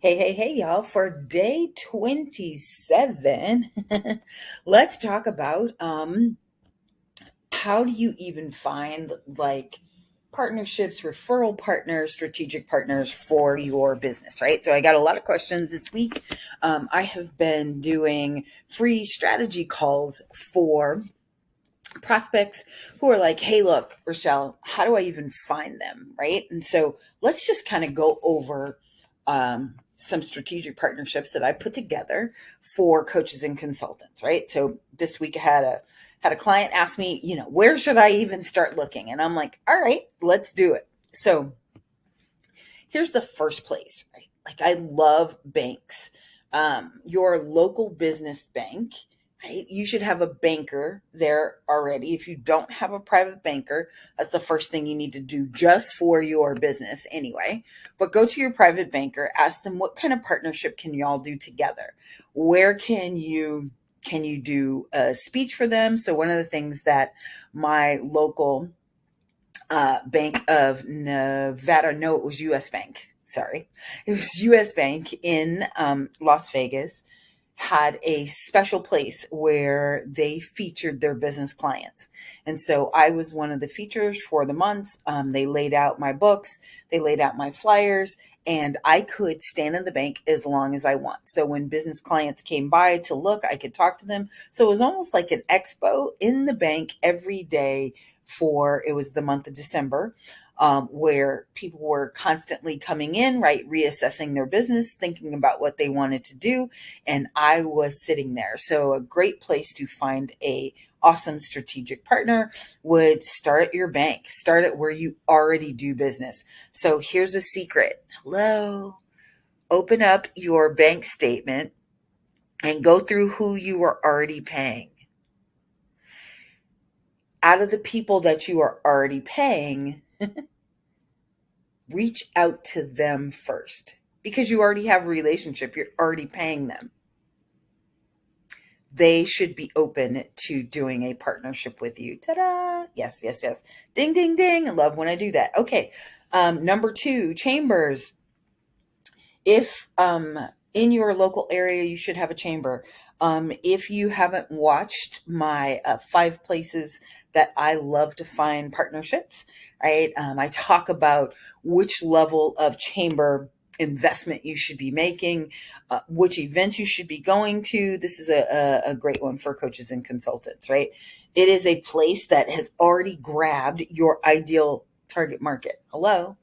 Hey, y'all. For day 27, let's talk about how do you even find like partnerships, referral partners, strategic partners for your business, right? So I got a lot of questions this week. I have been doing free strategy calls for prospects who are like, hey, look, Rochelle, how do I even find them? Right. And so let's just kind of go over some strategic partnerships that I put together for coaches and consultants. Right. So this week I had a client ask me, where should I even start looking? And I'm like, all right, let's do it. So here's the first place, right? Like I love banks. Your local business bank, right? You should have a banker there already. If you don't have a private banker, that's the first thing you need to do just for your business anyway. But go to your private banker, ask them what kind of partnership can y'all do together? Where can you do a speech for them? So one of the things that my local Bank of Nevada. No, it was U.S. Bank. Sorry. It was U.S. Bank in Las Vegas had a special place where they featured their business clients. And so I was one of the features for the months. They laid out my books, they laid out my flyers, and I could stand in the bank as long as I want. So when business clients came by to look, I could talk to them. So it was almost like an expo in the bank every day for it was the month of December, where people were constantly coming in, right, reassessing their business, thinking about what they wanted to do, and I was sitting there. So a great place to find a awesome strategic partner would start at your bank, start at where you already do business. So here's a secret. Hello. Open up your bank statement and go through who you are already paying. Out of the people that you are already paying, reach out to them first because you already have a relationship. You're already paying them. They should be open to doing a partnership with you. Ta-da! Yes, yes, yes. Ding, ding, ding. I love when I do that. Okay. Number two, chambers. If in your local area, you should have a chamber. If you haven't watched my 5 places that I love to find partnerships, right? I talk about which level of chamber investment you should be making, which events you should be going to. This is a great one for coaches and consultants, right? It is a place that has already grabbed your ideal target market. Hello.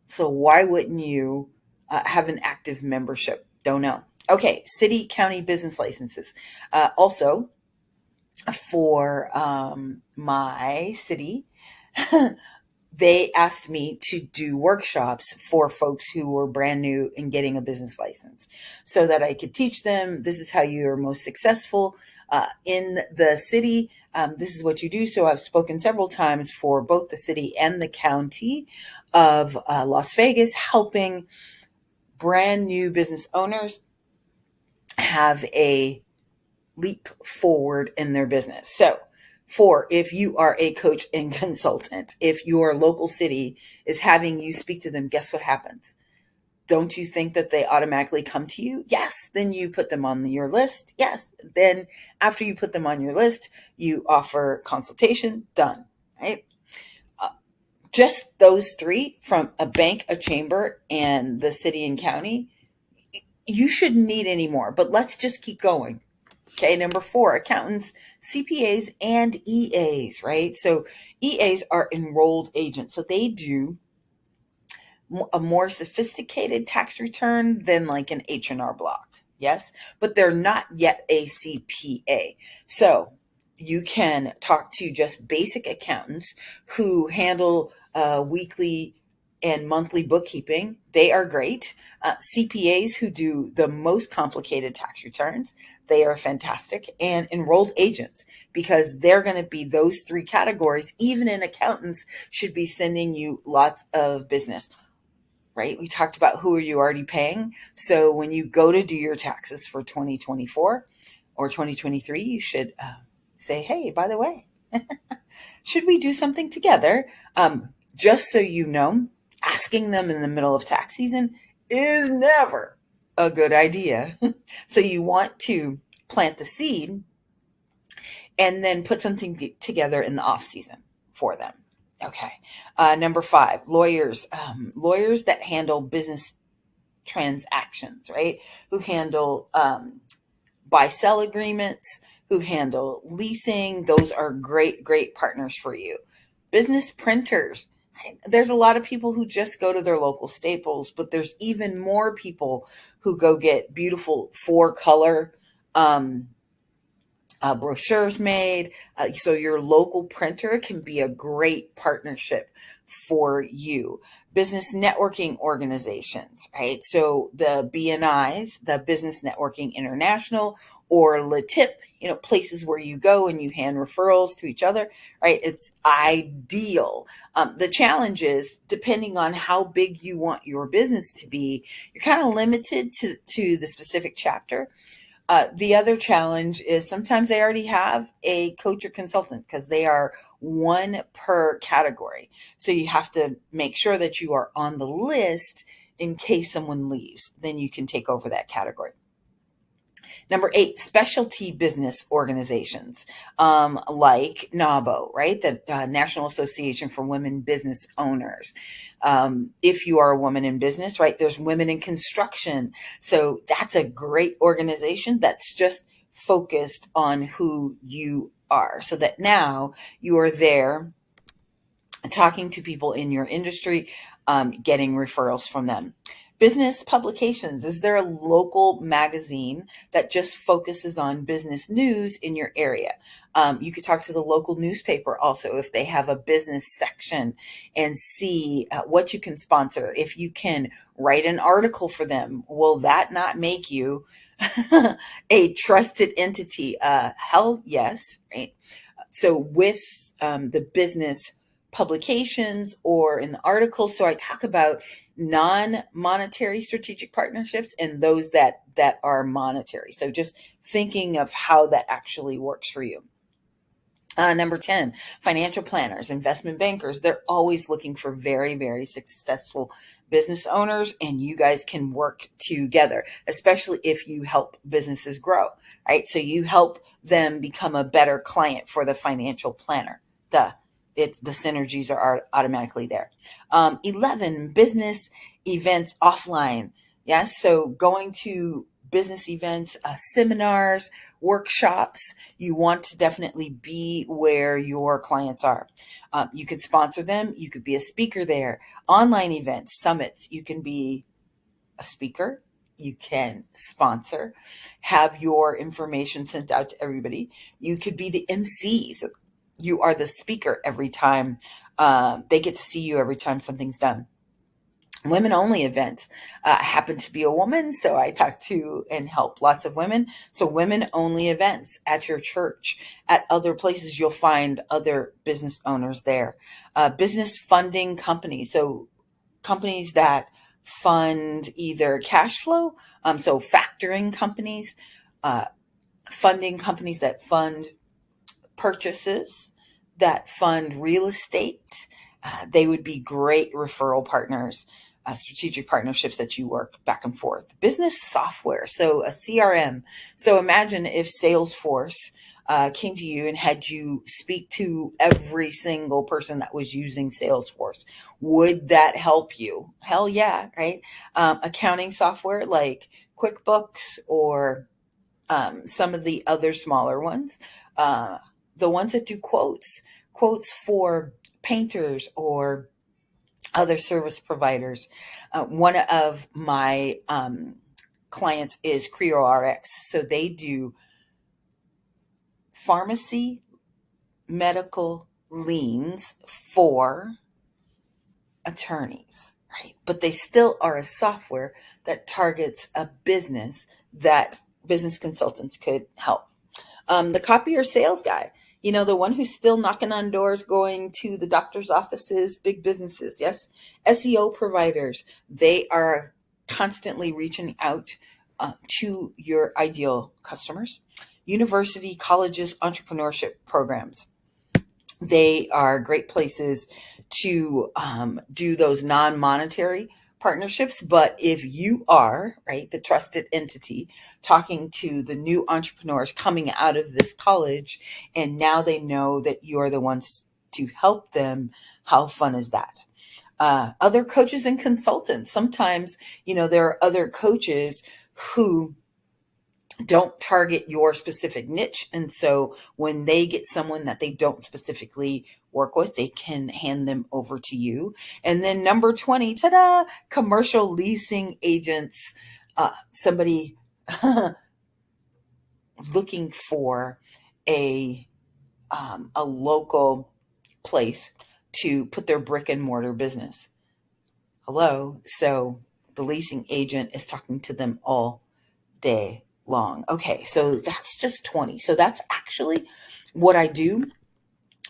So why wouldn't you have an active membership? Don't know. Okay, city, county business licenses. Also, for my city, they asked me to do workshops for folks who were brand new in getting a business license so that I could teach them this is how you are most successful in the city. This is what you do. So I've spoken several times for both the city and the county of Las Vegas, helping brand new business owners have a leap forward in their business. So, if you are a coach and consultant, if your local city is having you speak to them, guess what happens? Don't you think that they automatically come to you? Yes. Then you put them on your list. Yes. Then after you put them on your list, you offer consultation. Done. Right? Just those three from a bank, a chamber, and the city and county, you shouldn't need any more, but let's just keep going. Okay, number 4, accountants, CPAs, and EAs, right? So EAs are enrolled agents. So they do a more sophisticated tax return than like an H&R Block. Yes, but they're not yet a CPA. So you can talk to just basic accountants who handle weekly and monthly bookkeeping. They are great. CPAs who do the most complicated tax returns, they are fantastic. And enrolled agents, because they're going to be those 3 categories. Even in accountants should be sending you lots of business. Right? We talked about who are you already paying. So when you go to do your taxes for 2024 or 2023, you should say, hey, by the way, should we do something together? Just so you know, asking them in the middle of tax season is never, a good idea. So you want to plant the seed and then put something together in the off season for them. Okay. Number 5, lawyers. Lawyers that handle business transactions, right? Who handle buy sell agreements, who handle leasing. Those are great, great partners for you. Business printers. There's a lot of people who just go to their local Staples, but there's even more people who go get beautiful 4-color brochures made. So your local printer can be a great partnership for you. Business networking organizations, right? So the BNIs, the Business Networking International, or LATIP, places where you go and you hand referrals to each other, right? It's ideal. The challenge is, depending on how big you want your business to be, you're kind of limited to the specific chapter. The other challenge is sometimes they already have a coach or consultant because they are one per category. So you have to make sure that you are on the list in case someone leaves. Then you can take over that category. Number 8, specialty business organizations, like NAWBO, right? The National Association for Women Business Owners. If you are a woman in business, right, there's Women in Construction. So that's a great organization that's just focused on who you are, so that now you are there talking to people in your industry, getting referrals from them. Business publications. Is there a local magazine that just focuses on business news in your area? You could talk to the local newspaper also if they have a business section and see what you can sponsor. If you can write an article for them, will that not make you a trusted entity? Hell yes, right? So with the business publications or in the article, so I talk about non-monetary strategic partnerships and those that are monetary. So just thinking of how that actually works for you. Number 10, financial planners, investment bankers. They're always looking for very, very successful business owners, and you guys can work together, especially if you help businesses grow, right? So you help them become a better client for the financial planner. The synergies are automatically there. 11, business events offline. Yes, so going to business events, seminars, workshops. You want to definitely be where your clients are. You could sponsor them. You could be a speaker there. Online events, summits. You can be a speaker. You can sponsor, have your information sent out to everybody. You could be the MC. So you are the speaker every time. They get to see you every time something's done. Women only events. I happen to be a woman, so I talk to and help lots of women. So women only events at your church, at other places, you'll find other business owners there. Business funding companies. So companies that fund either cash flow, so factoring companies, uh, funding companies that fund purchases, that fund real estate. They would be great referral partners, strategic partnerships that you work back and forth. Business software, so a CRM. So imagine if Salesforce came to you and had you speak to every single person that was using Salesforce. Would that help you? Hell yeah, right? Accounting software like QuickBooks or some of the other smaller ones. The ones that do quotes for painters or other service providers. One of my clients is Creo RX. So they do pharmacy medical liens for attorneys, right? But they still are a software that targets a business that business consultants could help. The copier sales guy, the one who's still knocking on doors, going to the doctor's offices, big businesses. Yes. SEO providers, they are constantly reaching out to your ideal customers. University, colleges, entrepreneurship programs. They are great places to do those non-monetary partnerships, but if you are, right, the trusted entity talking to the new entrepreneurs coming out of this college, and now they know that you are the ones to help them, how fun is that? Other coaches and consultants. Sometimes, there are other coaches who don't target your specific niche. And so when they get someone that they don't specifically work with, they can hand them over to you. And then number 20, ta-da, commercial leasing agents. Somebody looking for a local place to put their brick and mortar business. Hello. So the leasing agent is talking to them all day long. Okay, so that's just 20. So that's actually what I do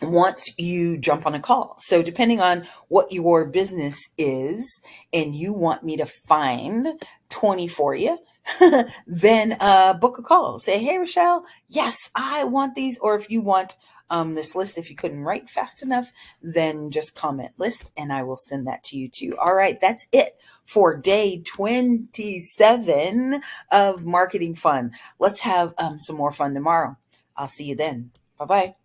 once you jump on a call. So depending on what your business is and you want me to find 20 for you, then book a call. Say, hey, Rochelle, yes, I want these. Or if you want this list, if you couldn't write fast enough, then just comment list and I will send that to you too. All right, that's it for day 27 of Marketing Fun. Let's have some more fun tomorrow. I'll see you then. Bye-bye.